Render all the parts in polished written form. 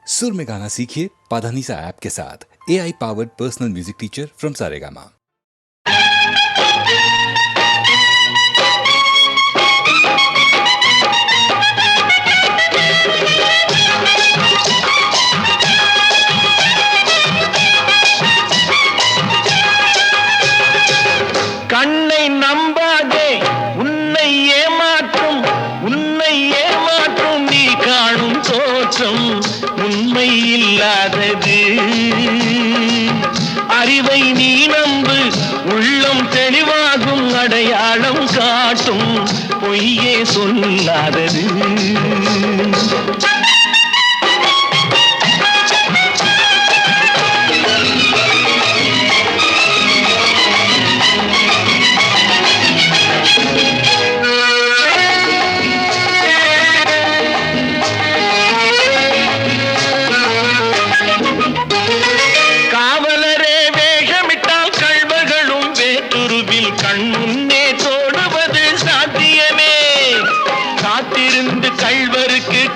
सुर में गाना सीखिए पाधानीसा ऐप के साथ। AI powered personal music teacher from Saregama. கண்ணை நம்பாதே, உன்னை ஏமாற்றும் நீ காணும் தோற்றம் உண்மை இல்லாதது. அறிவை நீ நம்பு, உள்ளம் தெளிவாகும், அடையாளம் காட்டும் பொய்யே சொல்லாதது.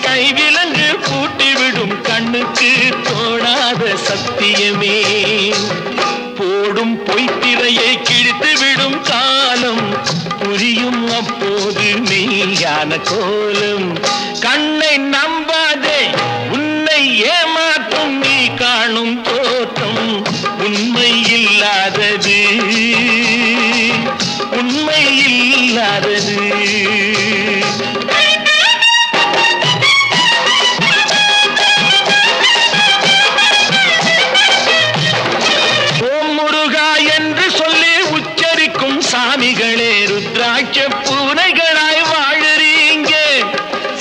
கைவிலங்கு பூட்டிவிடும் கண்ணுக்கு தோணாத சத்தியமே. போடும் பொய்த்திரையை கிழித்துவிடும் காலம் புரியும் அப்போது மெய்யான கோலம். கண்ணை நம்பாதே, உன்னை ஏமாற்றும் நீ காணும் தோற்றம் உண்மை இல்லாதது, உண்மை இல்லாதது. சாமிகளே ருத்ராட்ச பூனைகளாய் வாழறீங்க.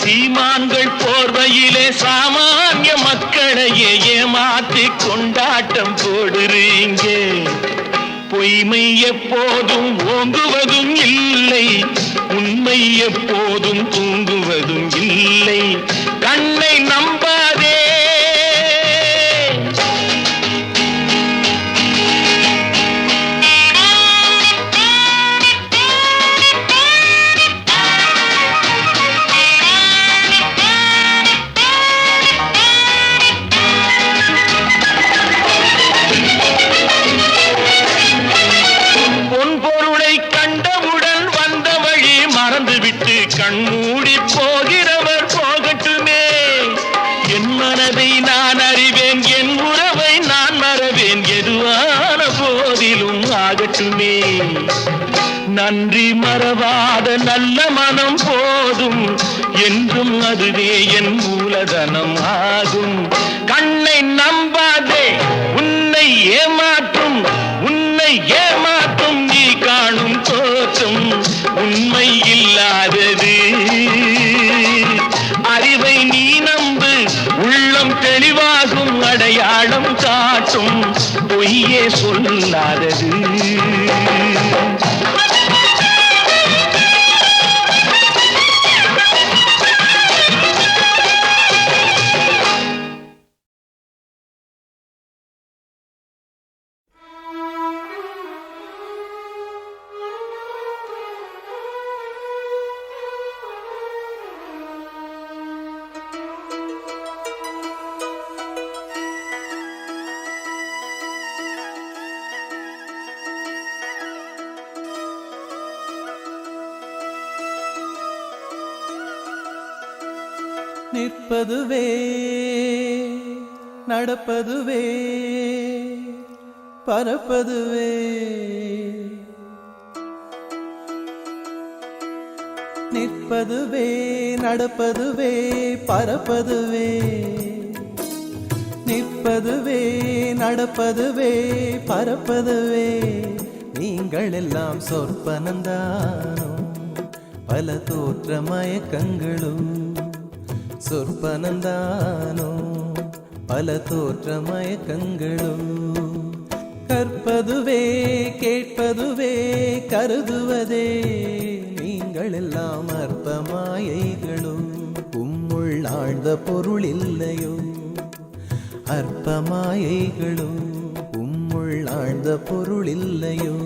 சீமான்கள் போர்வையிலே சாமானிய மக்களையே ஏமாற்றி கொண்டாட்டம் போடுறீங்க. பொய்மை எப்போதும் ஓங்குவதும் இல்லை, உண்மை எப்போதும் தூங்குவதும் இல்லை. கண்ணை நம்பாதே. கண்மூடி போகிறவர் போகட்டுமே. என் மனதை நான் அறிவேன், என் உறவை நான் மறவேன், எதுவான போதிலும் ஆகட்டுமே. நன்றி மறவாத நல்ல மனம் போதும், என்றும் அதுவே என் மூலதனம் ஆகும். கண்ணை நம்பாதே, உன்னை ஏமாற்றும் நீ காணும் தோற்றம் உண்மை இல்லாதது. அறிவை நீ நம்பு, உள்ளம் தெளிவாகும், அடையாளம் காட்டும் பொய்யே சொல்லாதது. நிற்பதுவே நடப்பதுவே பறப்பதுவே. நிற்பதுவே நடப்பதுவே பறப்பதுவே. நிற்பதுவே நடப்பதுவே பறப்பதுவே. நீங்கள் எல்லாம் சொற்பனந்தானோ, பல தோற்ற மயக்கங்களும். சொற்பனந்தானோ, பல தோற்ற மயக்கங்களும். கற்பதுவே கேட்பதுவே கருதுவதே. நீங்கள் எல்லாம் அற்ப மாயைகளும். உம்முள் ஆழ்ந்த பொருள் இல்லையோ, அற்ப மாயைகளும். உம்முள் ஆழ்ந்த பொருள் இல்லையோ.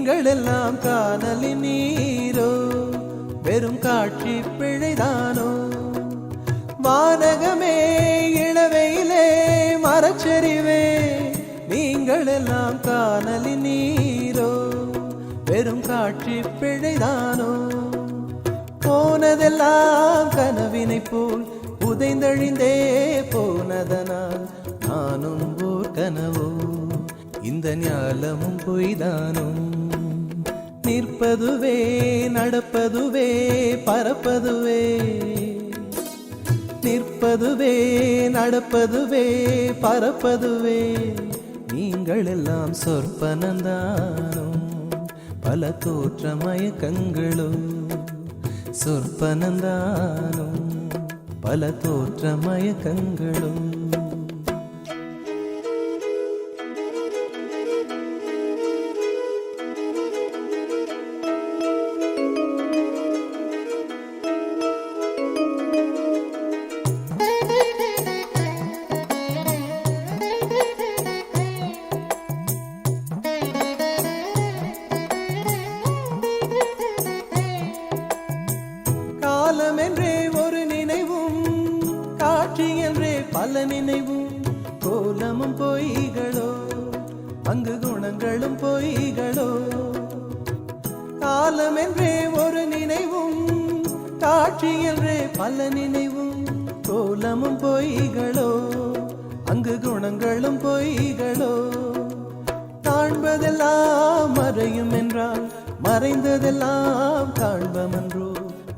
நீங்கள் எல்லாம் காணலின் நீரோ வெறும் காட்சி பிழைதானோ வானகமே இளவையிலே மரச்சரிவே நீங்கள் எல்லாம் காணலின் நீரோ வெறும் காட்சி பிழைதானோ போனதெல்லாம் கனவினை போல் உதைந்தழிந்தே போனதனால் நானும் ஓர் கனவோ இந்த ஞாலமும் பொய்தானோ நிற்பதுவே நடப்பதுவே பறப்பதுவே நிற்பதுவே நடப்பதுவே பறப்பதுவே நீங்கள் எல்லாம் சொற்பனந்தானோ பல தோற்ற மயக்கங்களும் சொற்பனந்தானோ பல தோற்ற மயக்கங்களும் காலம் என்றே ஒரு நினைவும் காட்சி என்றே பல நினைவும் கோலமும் பொய்களோ அங்கு குணங்களும் பொய்களோ காலம் என்றே ஒரு நினைவும் காட்சி என்றே பல நினைவும் கோலமும் பொய்களோ அங்கு குணங்களும் பொய்களோ காண்பதெல்லாம் மறையும் என்றால் மறைந்ததெல்லாம் காண்பமன்றோ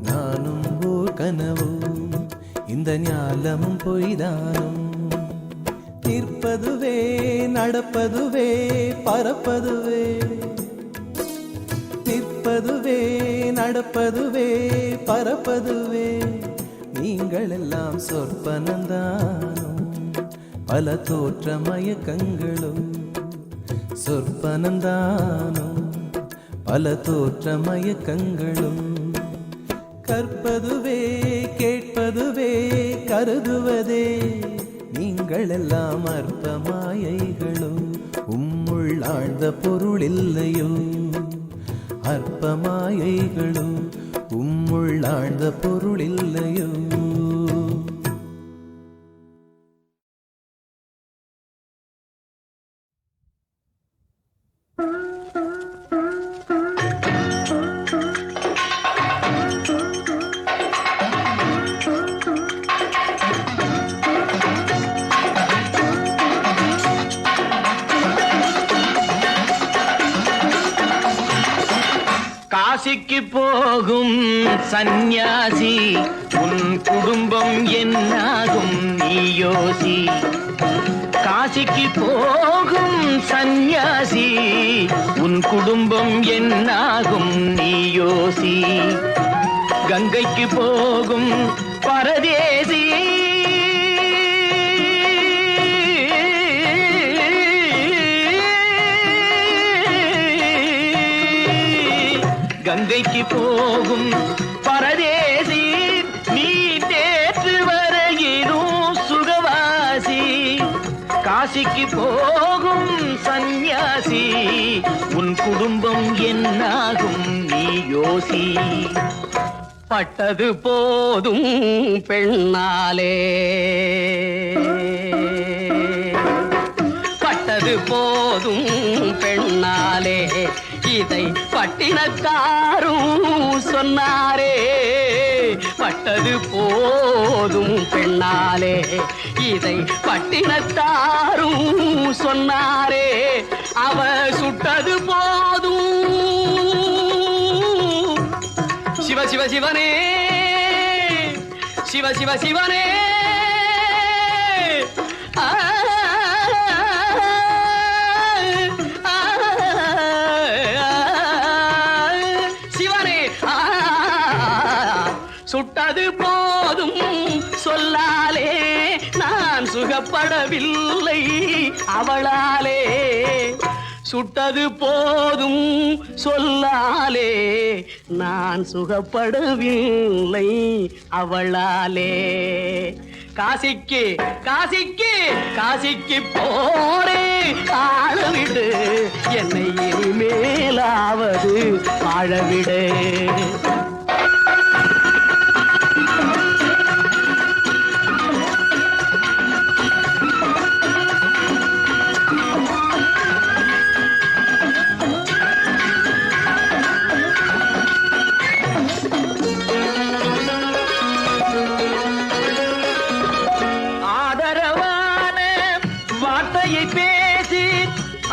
நானும் ஓர் கனவோ இந்த ஞாலமும் பொய்தானும் நிற்பதுவே நடப்பதுவே பறப்பதுவே நிற்பதுவே நடப்பதுவே பறப்பதுவே நீங்கள் எல்லாம் சொற்பனந்தானும் பல தோற்ற மயக்கங்களும் சொற்பனந்தானும் பல தோற்ற மயக்கங்களும் கற்பதுவே கேட்பதுவே கருதுவதே நீங்கள் எல்லாம் அற்ப மாயைகளும் உம்முள் ஆழ்ந்த பொருள் இல்லையோ அற்ப மாயைகளும் உம்முள் ஆழ்ந்த பொருள் இல்லையோ காசிக்கு போகும் சந்நியாசி உன் குடும்பம் என்னாகும் நீ யோசி காசிக்கு போகும் சந்நியாசி உன் குடும்பம் என்னாகும் நீ யோசி கங்கைக்கு போகும் பரதேசி கங்கைக்கு போகும் பரதேசி நீ தேற்று வரையிலும் சுகவாசி காசிக்கு போகும் சந்நியாசி உன் குடும்பம் என்னாகும் நீ யோசி பட்டது போதும் பெண்ணாலே பட்டது போதும் பெண்ணாலே இதை பட்டினத்தாரும் சொன்னாரே பட்டது போதும் பெண்ணாலே இதை பட்டினத்தாரும் சொன்னாரே அவ சுட்டது போதும் சிவ சிவ சிவனே சிவ சிவ சிவனே சுட்டது போதும் சொல்லாலே நான் சுகப்படவில்லை அவளாலே சுட்டது போதும் சொல்லாலே நான் சுகப்படவில்லை அவளாலே காசிக்கு காசிக்கு காசிக்கு போரே ஆளவிடு என்னை இனிமேலாவ வாழவிடு.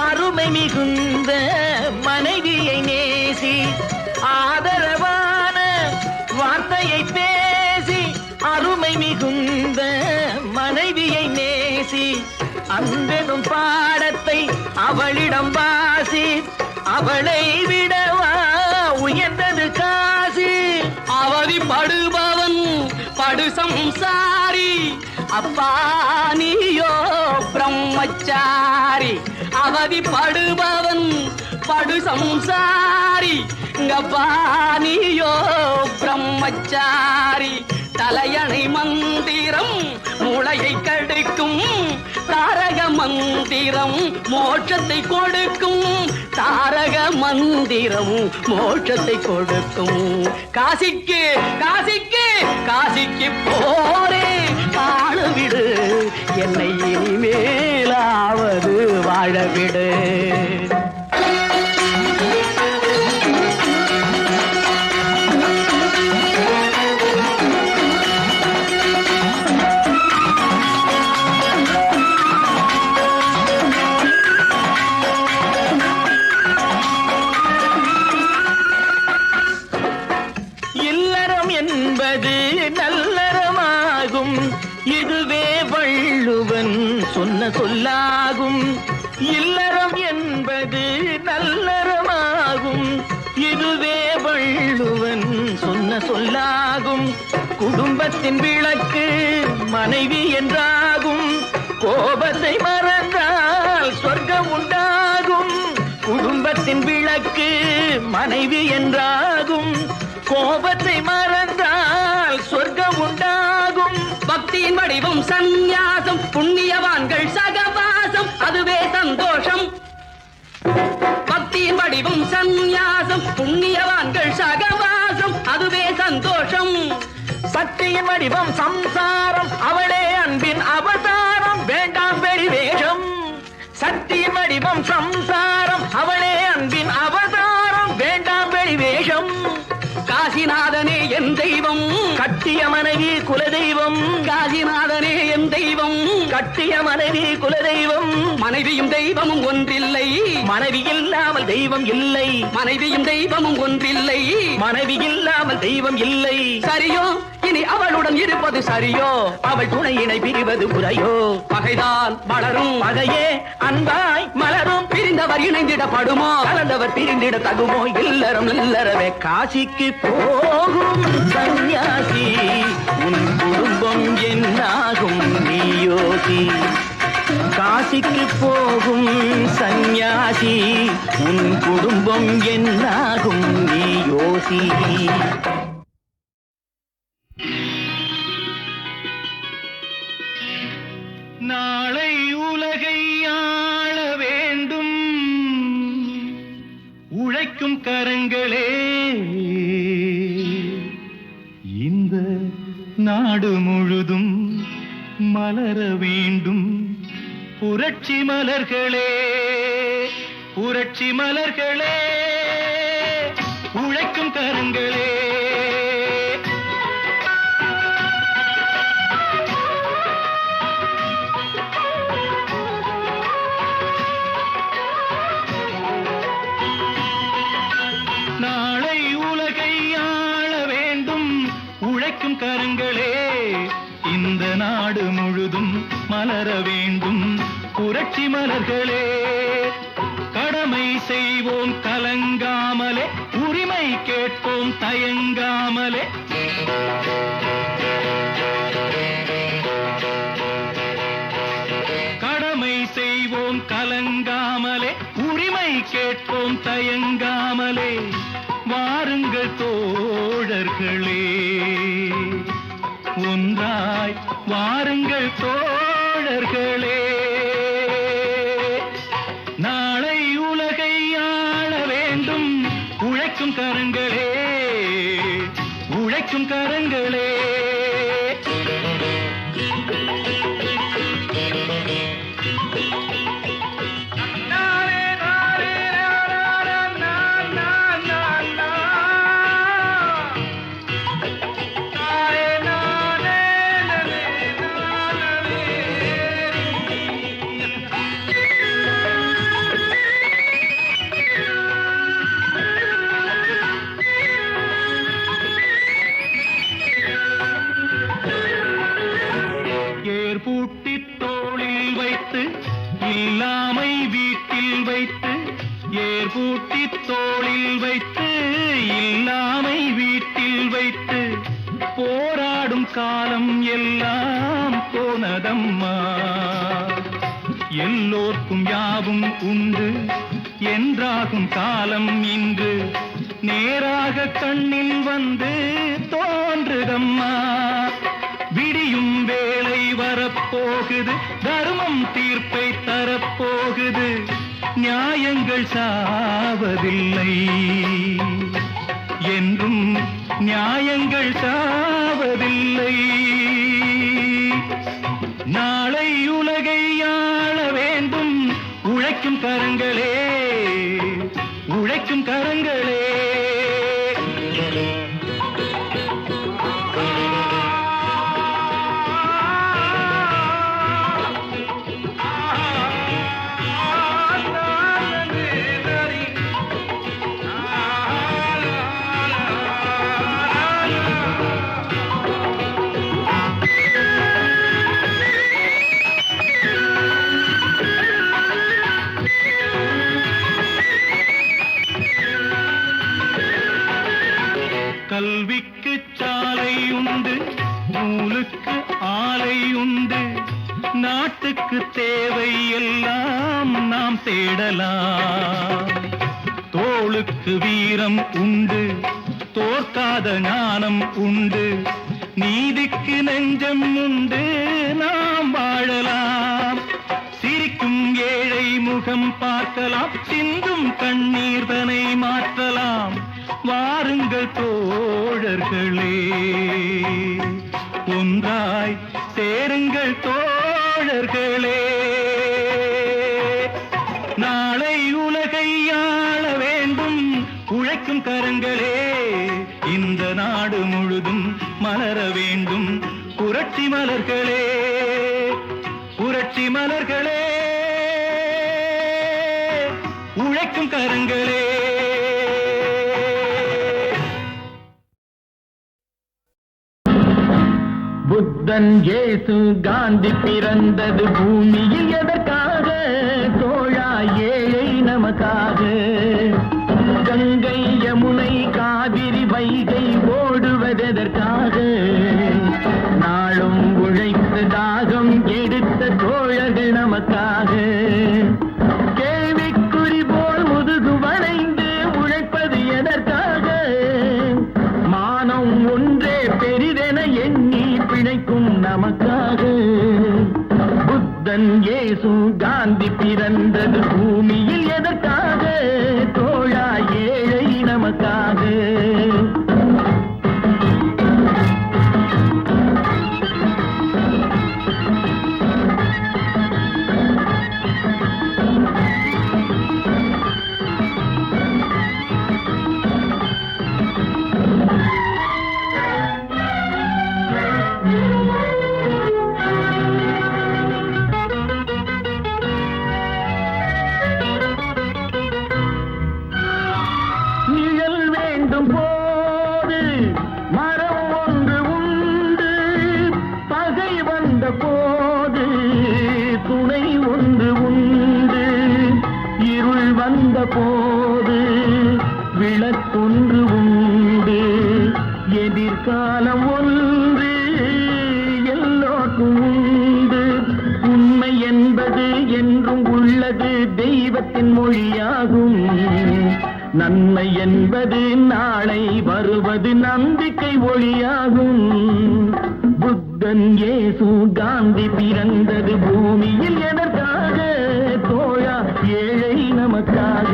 அருமை மிகுந்த மனைவியை நேசி, ஆதரவான வார்த்தையை பேசி, அருமை மிகுந்த மனைவியை நேசி, அன்பெனும் பாடத்தை அவளிடம் வாசி, அவளை விடவா உயர்ந்தது காசி. அவதிப்படுபவன் படு சம்சாரி, அப்பா நீயோ பிரம்மச்சாரி. அவதிப்படுபவன் படு சம்சாரி, அப்பா நீயோ பிரம்மச்சாரி. தலையணை மந்திரம் மூளையை கடுக்கும், தாரக மந்திரம் மோட்சத்தை கொடுக்கும், தாரக மந்திரம் மோட்சத்தை கொடுக்கும். காசிக்கு காசிக்கு காசிக்கு போரே வாழவிடு, என்னை இனிமேலாவது வாழவிடு. என்பது நல்லறமாகும், இதுவே வள்ளுவன் சொன்ன சொல்லாகும். இல்லறம் என்பது நல்லறமாகும், இதுவே வள்ளுவன் சொன்ன சொல்லாகும். குடும்பத்தின் விளக்கு மனைவி என்றாகும், கோபத்தை மறந்தால் சொர்க்கம் உண்டாகும். குடும்பத்தின் விளக்கு மனைவி என்றாகும், கோபத்தை மறந்தால் சொர்க்கம் உண்டாகும். பக்தியின் வடிவம் சந்நியாசம், புண்ணியவான்கள் சகவாசம், அதுவே சந்தோஷம். பக்தியின் வடிவம் சந்நியாசம், புண்ணியவான்கள் சகவாசம், அதுவே சந்தோஷம். சக்தியின் வடிவம் சம்சாரம், அவளே அன்பின் அவதாரம், வேண்டாம் வெளிவேஷம். சக்தியின் வடிவம் சம்சாரம், அவளே அன்பின் அவதாரம், வேண்டாம் வெளிவேஷம். காசிநாதனே என் தெய்வம், கட்டிய மனைவி குலதெய்வம். காசிநாதனே என் தெய்வம், கட்டிய மனைவி குலதெய்வம். மனைவியும் தெய்வமும் ஒன்றில்லை, மனைவி இல்லாமல் தெய்வம் இல்லை. மனைவியும் தெய்வமும் ஒன்றில்லை, மனைவி இல்லாமல் தெய்வம் இல்லை. சரியோ இனி அவளுடன் இருப்பது சரியோ, அவள் துணையினை பிரிவது முறையோ. பகைதான் வளரும், பகையே அன்பாய் மலரும். பிரிந்தவர் இணைந்திடப்படுமோ, கலந்தவர் பிரிந்திட தகுமோ. இல்லறம் இல்லறவே காசிக்கு போகும் சந்நியாசி, உன் குடும்பம் என்னாகும் நீயோசி. காசிக்கு போகும் சந்நியாசி, உன் குடும்பம் என்னாகும் நீயோசி. நாளை உலகை ஆள வேண்டும் உழைக்கும் கரங்களே, இந்த நாடு முழுதும் மலர வேண்டும் புரட்சி மலர்களே. புரட்சி மலர்களே, உழைக்கும் கரங்களே. நாளை உலகை ஆள வேண்டும் உழைக்கும் கரங்களே, இந்த நாடு முழுதும் மலர வேண்டும் புரட்சி மலர்களே. கடமை செய்வோம் கலங்காமலே, உரிமை கேட்போம் தயங்காமலே. கடமை செய்வோம் கலங்காமலே, உரிமை கேட்போம் தயங்காமலே. வாருங்கள் தோழர்களே, ஒன்றாய் வாருங்கள் தோழர்களே. நாளை உலகை ஆள வேண்டும் உழைக்கும் உழைக்கும் கரங்களே, உழைக்கும் கரங்களே. பூட்டி தோளில் வைத்து இல்லாமை வீட்டில் வைத்து, ஏர் பூட்டி தோளில் வைத்து இல்லாமை வீட்டில் வைத்து, போராடும் காலம் எல்லாம் போனதம்மா. எல்லோர்க்கும் யாவும் உண்டு என்றாகும் காலம் இன்று நேராக கண்ணில் வந்து தோன்றுதம்மா. விடியும் வேளை வரப்போகுது, தர்மம் தீர்ப்பை தரப்போகுது, நியாயங்கள் சாவதில்லை என்றும் நியாயங்கள் சாவதில்லை. நாளை உலகை ஆள வேண்டும் உழைக்கும் கரங்களே, உழைக்கும் கரங்களே. கல்விக்கு சாலை உண்டு, நூலுக்கு ஆலை உண்டு, நாட்டுக்கு தேவை எல்லாம் நாம் தேடலாம். தோளுக்கு வீரம் உண்டு, தோற்காத ஞானம் உண்டு, நீதிக்கு நெஞ்சம் உண்டு, நாம் வாழலாம். சிரிக்கும் ஏழை முகம் பார்க்கலாம், சிந்தும் கண்ணீர் தனை மாற்றலாம். வாருங்கள் தோழர்களே, ஒன்றாய் சேருங்கள் தோழர்களே. நாளை உலகை ஆள வேண்டும் உழைக்கும் கரங்களே, இந்த நாடு முழுதும் மலர வேண்டும் புரட்சி மலர்களே, புரட்சி மலர்களே, உழைக்கும் கரங்களே. புத்தன் இயேசு காந்தி பிறந்தது பூமியில் எதற்காக? தோழா ஏழை நமக்காக. கங்கை யமுனை காவிரி வைகை ஓடுவதற்காக? நாளும் உழைத்து தாகம் எடுத்த தோழர்கள் நமக்காக. கேள்விக்குறி போல் முதுகு வளைந்து உழைப்பது எதற்காக? மானம் ஒன்றே பெரிதென எண்ணி பிழைக்கும் நமக்காக. புத்தன் இயேசு காந்தி பிறந்தது பூமியில் எதற்காக? தோழா ஏழை நமக்காக. போது துணை ஒன்று உண்டு, இருள் வந்த போது விளக்கொன்று உண்டு, எதிர்காலம் ஒன்று எல்லோருக்கும் உண்டு. உண்மை என்பது என்றும் உள்ளது தெய்வத்தின் மொழியாகும். நன்மை என்பது நாளை வருவது நம்பிக்கை ஒளியாகும். புத்தன் இயேசு காந்தி பிறந்தது பூமியில் எதற்காக? தோழா ஏழை நமக்காக.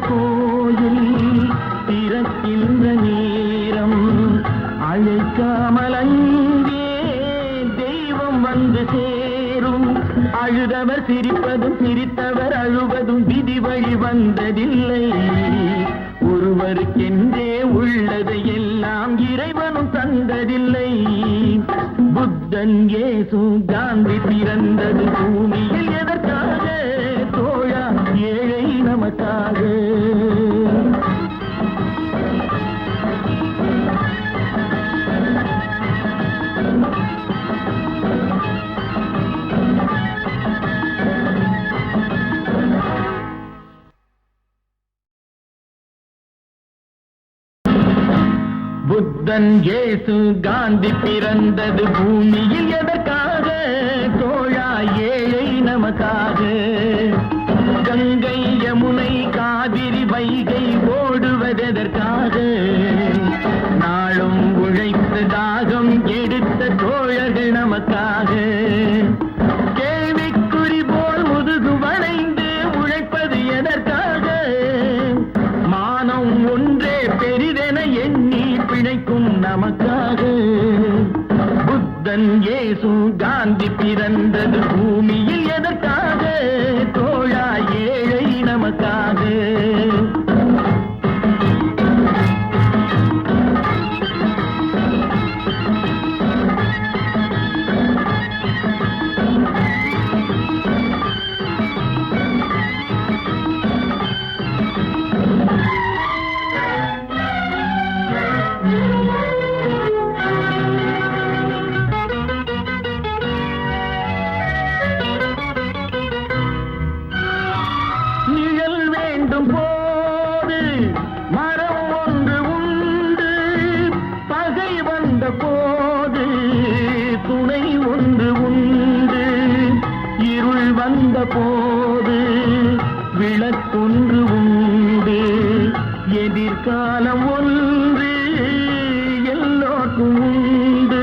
கோயில் திறக்கின்ற நேரம் அழைக்காமல் அங்கே தெய்வம் வந்து சேரும். அழுதவர் சிரிப்பதும் சிரித்தவர் அழுவதும் விதி வழி வந்ததில்லை. ஒருவருக்கென்றே உள்ளதை எல்லாம் இறைவனும் தந்ததில்லை. புத்தன் இயேசு காந்தி பிறந்தது பூமியில் எதற்காக தோழா? ஏழை நமக்காக. புத்தன் இயேசு காந்தி பிறந்தது பூமியில் எதற்காக தோழா? ஏழை நமக்காக. கங்கை யமுனை காவிரி வைகை ஓடுவதற்காக. நாளும் உழைத்து தாகம் எடுத்த தோழர்கள் நமக்காக. கேள்விக்குறி போல் முதுகு வளைந்து உழைப்பது எதற்காக? மானம் ஒன்றே பெரிதென எண்ணி பிழைக்கும் நமக்காக. புத்தன் இயேசு காந்தி பிறந்தது பூமியில் எதற்காக தோழா? ஏழை நமக்காக. போது விளக்கொன்று உண்டு. எதிர்காலம் ஒன்று எல்லோருக்கும் உண்டு.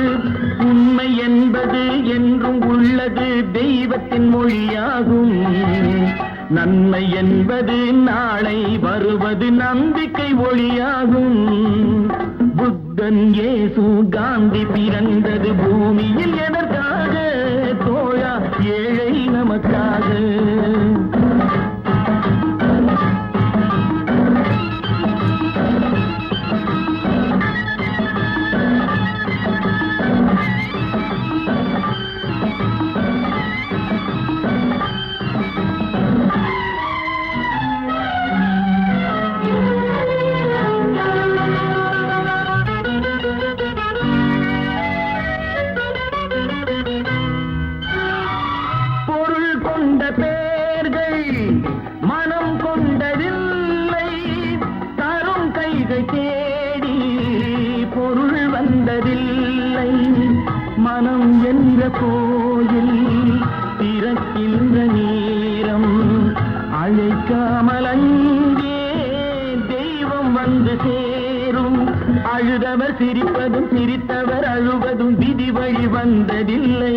உண்மை என்பது என்றும் உள்ளது தெய்வத்தின் மொழியாகும். நன்மை என்பது நாளை வருவது நம்பிக்கை ஒளியாகும். புத்தன் இயேசு காந்தி பிறந்தது பூமியில் எதற்காக தோழா? ஏழை நமக்காக. மனம் என்ற கோயில் திறக்கின்ற நேரம் அழைக்காமல் அங்கே தெய்வம் வந்து சேரும். அழுதவர் சிரிப்பதும் சிரித்தவர் அழுவதும் விதி வழி வந்ததில்லை.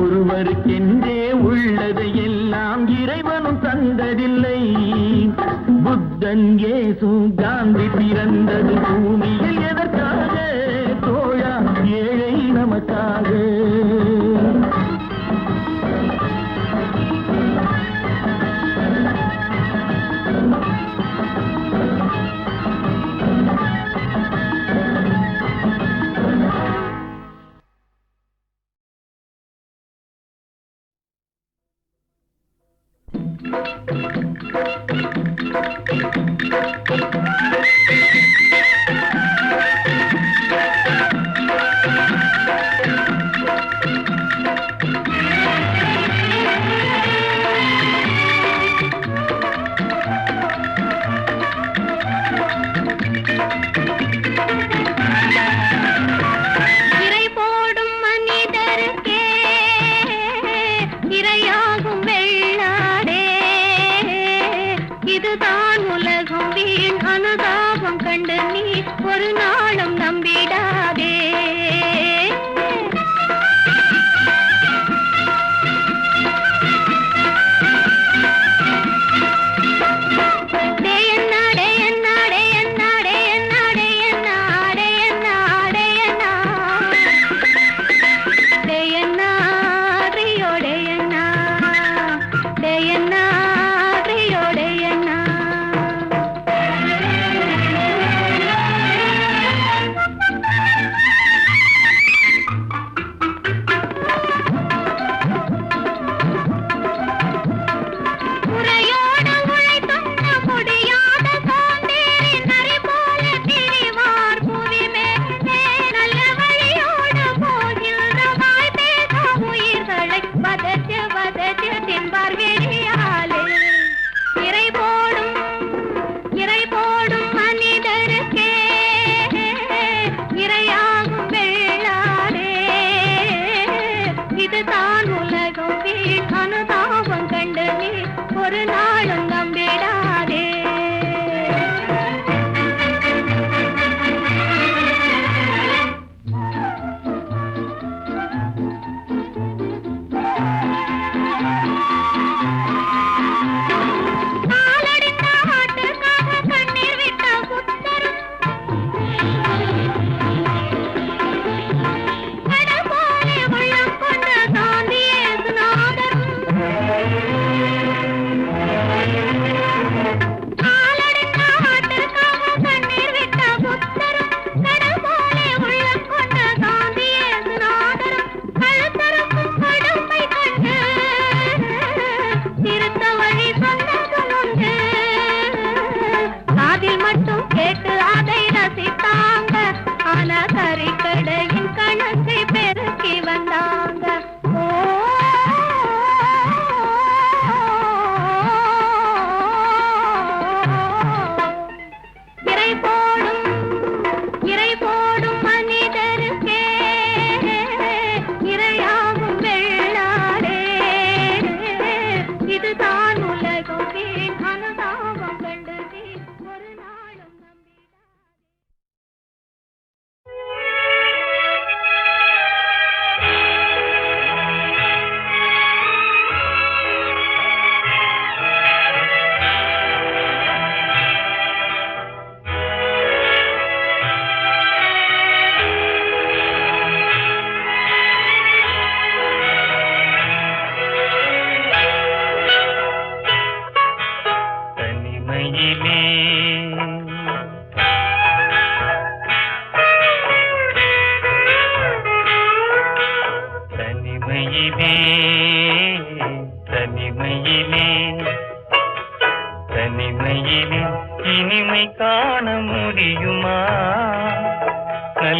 ஒருவருக்கென்றே உள்ளதை எல்லாம் இறைவனும் தந்ததில்லை. புத்தன் இயேசு காந்தி பிறந்தது பூமியில் எதற்காக தோழா? ஏழை நமக்காக.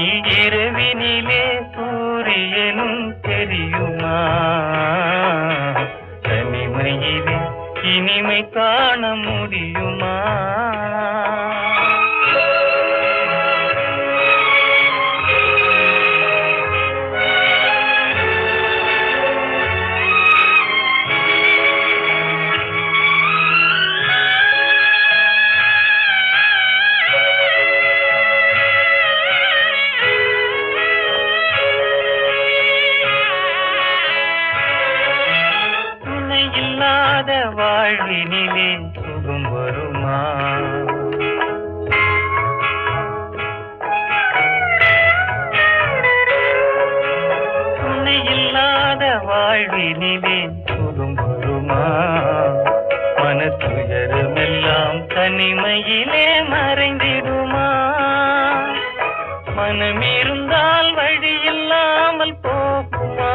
நள்ளிரவினிலே சூரியனும் தெரியுமா தனிமையிலே இனிமை காண முடியுமா வாழ்வினிலே சுகம் வருமா துணை இல்லாத வாழ்வினிலே சுகம் வருமா மனத்துயரமெல்லாம் தனிமையிலே மறைந்திடுமா மனமிருந்தால் வழி இல்லாமல் போகுமா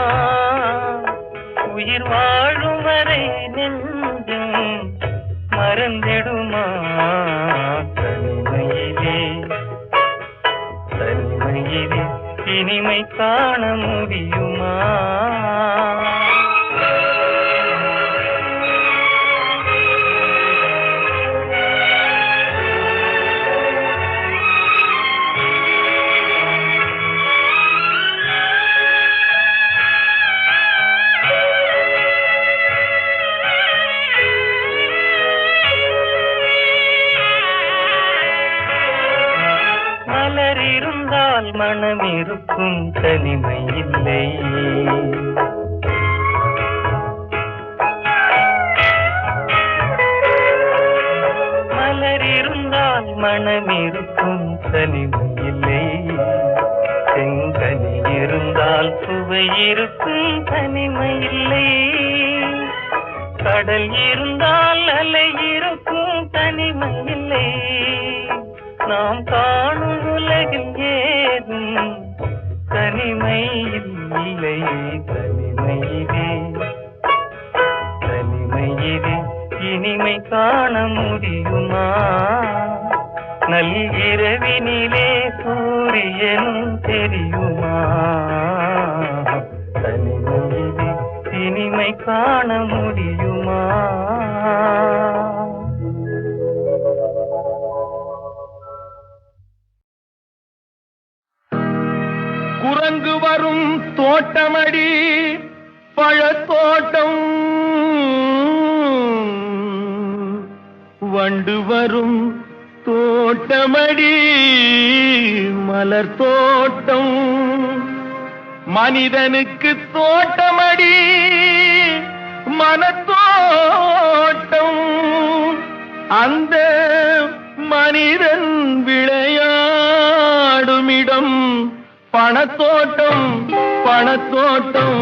உயிர் வாழும் வரை நெஞ்சம் மறந்திடுமா தனிமையிலே தனிமையிலே இனிமை காண முடியுமா இருந்தால் மனம் இருக்கும் தனிமை இல்லை மலர் இருந்தால் மனம் இருக்கும் தனிமை இல்லை செங்கனி இருந்தால் சுவை இருக்கும் தனிமை இல்லை கடல் இருந்தால் அலை இருக்கும் தனிமை இல்லை நாம் காணும் உலகில் ஏதும் தனிமை இல்லை தனிமையிலே தனிமையிலே இனிமை காண முடியுமா நள்ளிரவினிலே சூரியனும் தெரியுமா தனிமையிலே இனிமை காண முடியுமா குரங்கு வரும் தோட்டமடி பழத்தோட்டம் வண்டு வரும் தோட்டமடி மலர் தோட்டம் மனிதனுக்கு தோட்டமடி மனத்தோட்டம் அந்த மனிதன் விளையாடுமிடம் பணத்தோட்டம் பணத்தோட்டம்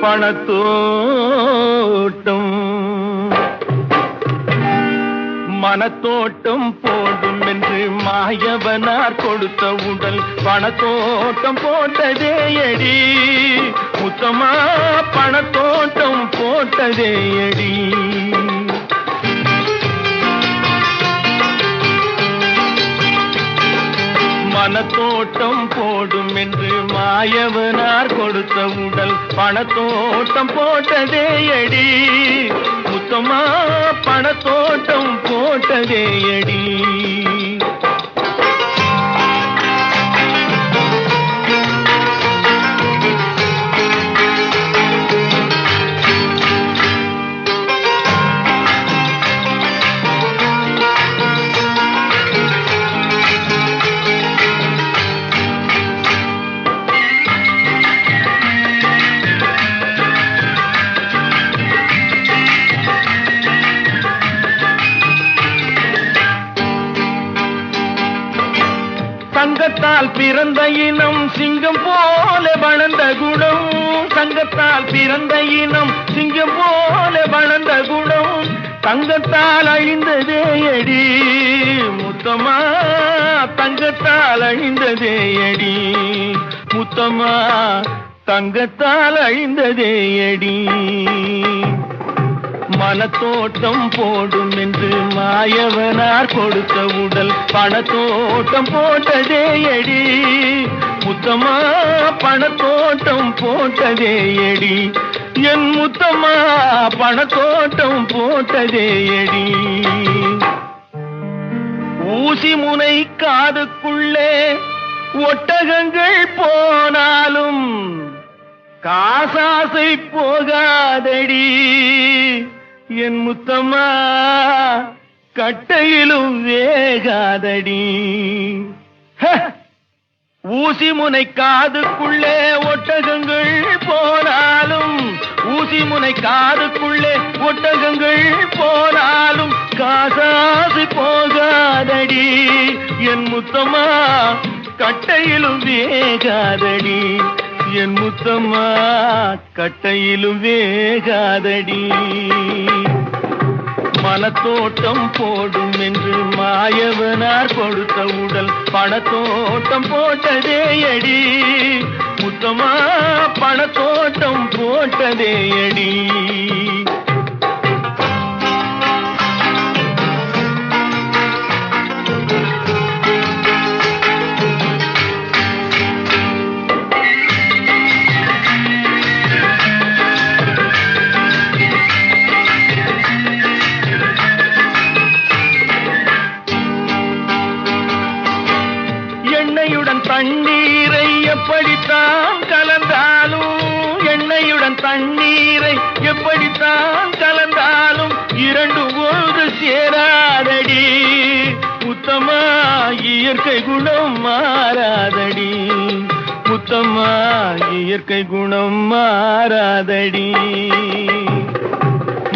பணத்தோட்டம் மனத்தோட்டம் போடும் என்று மாயவனார் கொடுத்த உடல் பணத்தோட்டம் போட்டதே அடி முத்தமா பணத்தோட்டம் போட்டதே அடி மனத்தோட்டம் போடும் என்று மாயவனார் கொடுத்த உடல் பணத்தோட்டம் போட்டதே அடி முத்தமா பணத்தோட்டம் போட்டதே அடி சங்கத்தால் பிறந்த இனம் சிங்கம் போல வளர்ந்த குணம் சங்கத்தால் பிறந்த இனம் சிங்கம் போல வளர்ந்த குணம் தங்கத்தால் அழிந்ததே அடி முத்தமா தங்கத்தால் அழிந்ததே அடி முத்தமா தங்கத்தால் அழிந்ததே அடி மனத்தோட்டம் போடும் என்று மாயவனார் கொடுத்த உடல் பணத்தோட்டம் போட்டதே எடி முத்தம்மா, பணத்தோட்டம் போட்டதே எடி என் முத்தம்மா, பணத்தோட்டம் போட்டதே எடி. ஊசி முனை காதுக்குள்ளே ஒட்டகங்கள் போனாலும் காசாசை போகாதடி என் முத்தம்மா, கட்டையிலும் வேகாதடி. ஊசி முனை காதுக்குள்ளே ஒட்டகங்கள் போனாலும், ஊசி முனை காதுக்குள்ளே ஒட்டகங்கள் போனாலும் காசாசை போகாதடி என் முத்தம்மா, கட்டையிலும் வேகாதடி என் முத்தம்மா, கட்டையிலும் வேகாதடி. மனத்தோட்டம் போடும் என்று மாயவனார் கொடுத்த உடல் பணத்தோட்டம் போட்டதே அடி முத்தம்மா, பணத்தோட்டம் போட்டதே அடி. எண்ணெயுடன் தண்ணீரை எப்படித்தான் கலந்தாலும், எண்ணெயுடன் தண்ணீரை எப்படித்தான் கலந்தாலும் இரண்டு ஒன்று சேராதடி முத்தம்மா, இயற்கை குணம் மாறாதடி முத்தம்மா, இயற்கை குணம் மாறாதடி.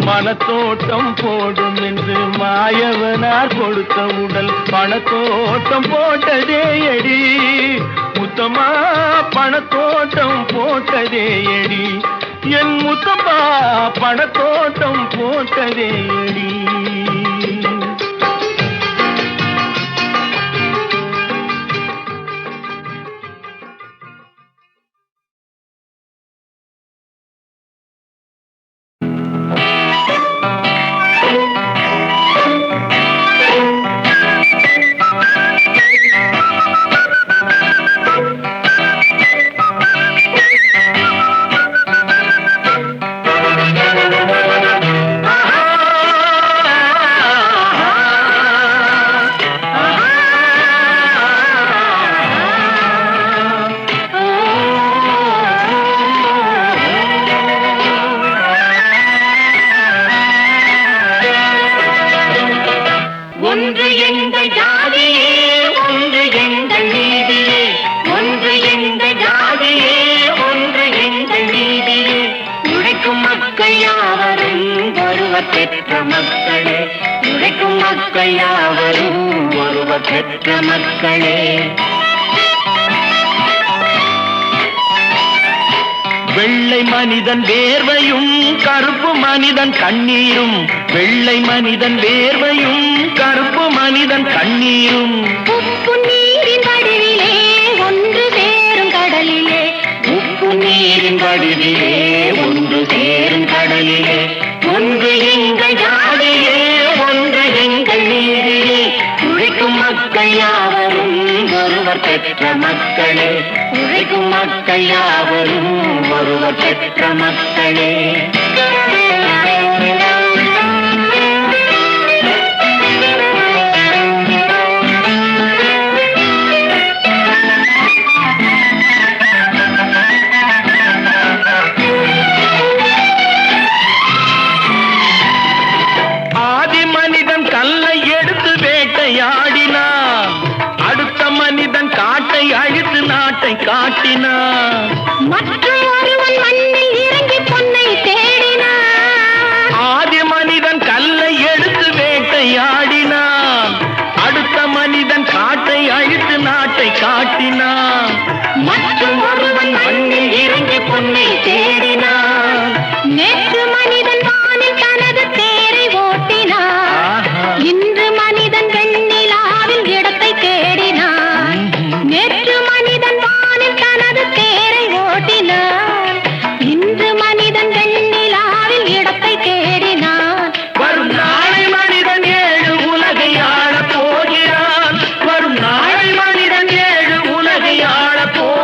மனத்தோட்டம் போடும் என்று மாயவனார் கொடுத்த உடல் பணத்தோட்டம் போட்டதே அடி முத்தம்மா, பணத்தோட்டம் போட்டதே அடி என் முத்தம்மா, பணத்தோட்டம் போட்டதே அடி. வெள்ளை மனிதன் வேர்வையும் கருப்பு மனிதன் கண்ணீரும், வெள்ளை மனிதன் வேர்வையும் கருப்பு மனிதன் கண்ணீரும், உப்பு நீரின் வடிவிலே ஒன்று சேரும் கடலிலே, உப்பு நீரின் வடிவிலே ஒன்று சேரும் கடலிலே, ஒன்று எங்கள் ஜாதியே ஒன்று எங்கள் நீதியே, உழைக்கும் மக்கள் யாவரும் ஒருவர் பெற்ற மக்களே, உழைக்கும் மக்கள் யாவரும் ஒருவர் பெற்ற மக்களே. ஆதி மனிதன் கல்லை எடுத்து வேட்டையாடினான், அடுத்த மனிதன் காட்டை அழித்து நாட்டை காட்டினான், மற்றும் ஒருவன் மண்ணில் இறங்கி பொன்னை தேடினான். ஆதி மனிதன் கல்லை எடுத்து வேட்டையாடினான், அடுத்த மனிதன் காட்டை அழித்து நாட்டை காட்டினான், மற்றும் ஒருவன் மண்ணில் இறங்கி பொன்னை தேடினான். நேற்று மனிதன் வானில் தனது தேரை ஓட்டினான், இன்று மனிதன் வெண்ணிலாவில் இடத்தை தேடினான். நேற்று மனிதன் வானில் தனது தேரை ஓட்டினான், இன்று மனிதன் வெண்ணிலாவில் இடத்தை தேடினான்.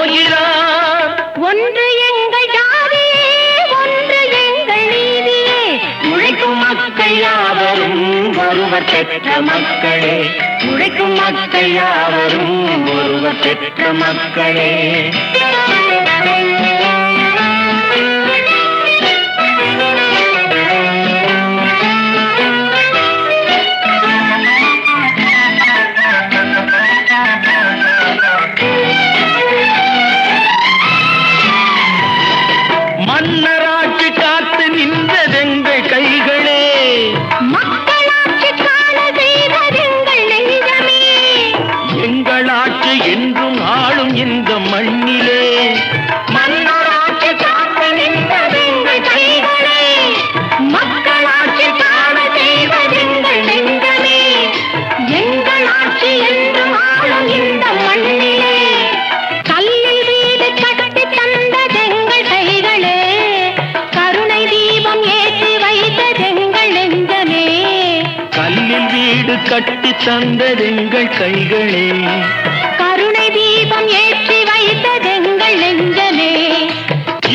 பாடுகிறார். ஒன்று எங்கள் ஜாதியே, ஒன்று எங்கள் நீதியே. உழைக்கும் மக்கள் யாவரும் ஒருவர் பெற்ற மக்களே, உழைக்கும் மக்கள் யாவரும் ஒருவர் பெற்ற மக்களே. மன்னராட்சி காத்து நின்றதெங்கள் கைகளே, மக்களாட்சி காண செய்வதெங்கள் நெஞ்சமே. எங்கள் ஆட்சி என்றும் ஆளும் இந்த மண்ணிலே. மன்னராட்சி காத்து நின்றதெங்கள் கைகளே, மக்களாட்சி காண செய்வதெங்கள் நெஞ்சமே. எங்கள் ஆட்சி என்றும் ஆளும் இந்த மண்ணிலே. கல்லில் வீடு கட்டி தந்ததெங்கள் கைகளே, கருணை தீபம் ஏற்றி வைத்ததெங்கள் நெஞ்சமே. கல்லில் வீடு கட்டி தந்ததெங்கள் கைகளே, கருணை தீபம் ஏற்றி வைத்ததெங்கள் நெஞ்சமே.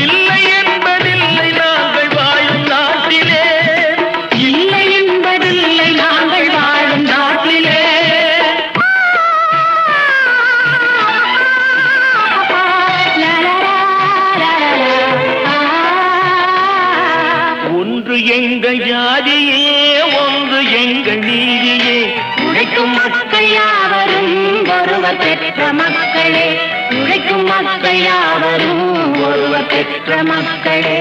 இல்லை என்பதில்லை நாங்கள் வாழும் நாட்டிலே. இல்லை என்பதில்லை நாங்கள் வாழும் நாட்டிலே. ஒன்று எங்கள் ஜாதியே, ஒன்று எங்கள் நீதியே. உழைக்கும் மக்கள் யாவரும் ஒருவர் பெற்ற மக்களே, உழைக்கும் மக்கள் யாவரும் ஒருவர் பெற்ற மக்களே.